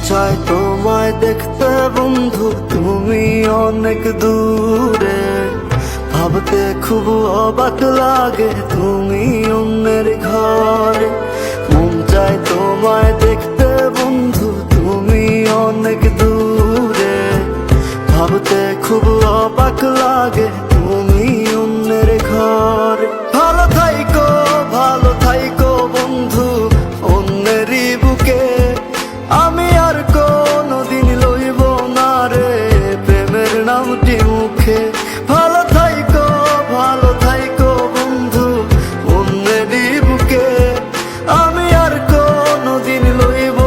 চায় তোমায় দেখতে বন্ধু, তুমি অনেক দূরে। ভাবতে খুব অবাক লাগে তুমি অন্যের ঘরে। মন চায় তোমায় দেখতে বন্ধু, তুমি অনেক দূরে। ভাবতে খুব অবাক লাগে তুমি অন্যের ঘরে। ভালো থাইকো বন্ধু অন্যেরই বুকে। আমি আর কোনদিন লইব না রে প্রেমের নামটি মুখে। ভালো থাইকো বন্ধু অন্যেরই বুকে। আমি আর কোনদিন লইব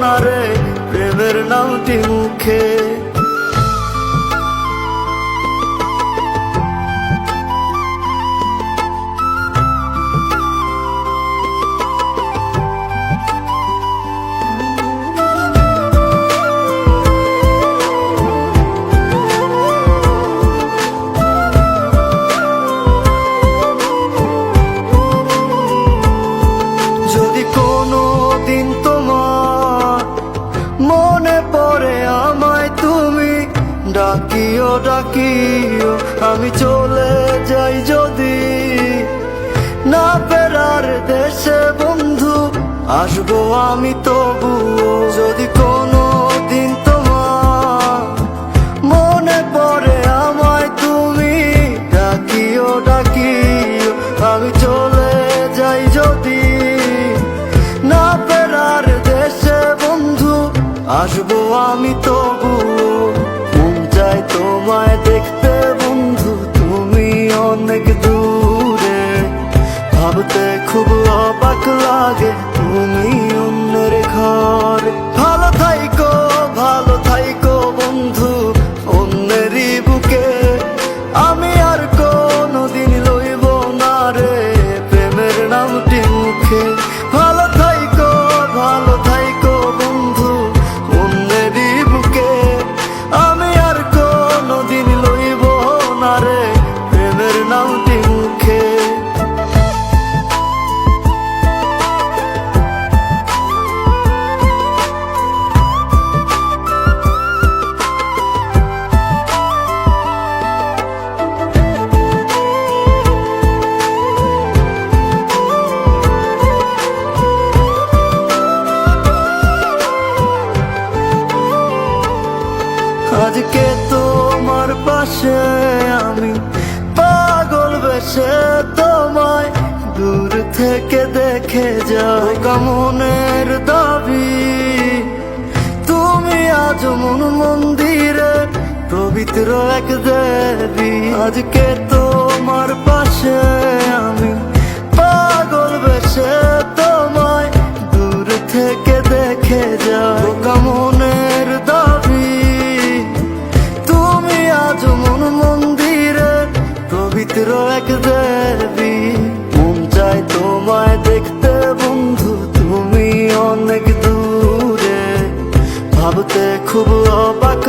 না রে প্রেমের নামটি মুখে। যদি কোনো দিন তোমার মনে পড়ে আমায় তুমি ডাকিও আমি চলে যাই যদি না ফেরার দেশে বন্ধু, আসবো আমি তবুও। যদি কোনো দিন তোমার মনে পড়ে আমায় তুমি ডাকিও আমি চলে যাই যদি না ফেরার দেশে বন্ধু, আসবো আমি তবুও। মন চায় তোমায় দেখতে বন্ধু, তুমি অনেক দূরে। ভাবতে খুব অবাক লাগে তুমি অন্যের ঘরে। ভালো থাইকো বন্ধু অন্যেরই বুকে। আমি আর কোনদিন লইব না রে প্রেমের নামটি মুখে। ভালো থাইকো বন্ধু অন্যেরই বুকে। আমি আর কোনদিন লইব না রে প্রেমের নামটি মুখে। আজকে তোমার পাশে আমি পাগল বেশে তোমায় দূর থেকে দেখে যাই। মনের দাবি তুমি আজ মন মন্দিরে পবিত্র এক দেবী। আজকে তোমার পাশে আমি পাগল বেশে তোমায় দূর থেকে দেখে যাই। মনের দাবি তুমি আজ মন মন্দিরে পবিত্র এক দেবী। মন চায় তোমায় দেখতে বন্ধু, তুমি অনেক দূরে। ভাবতে খুব অবাক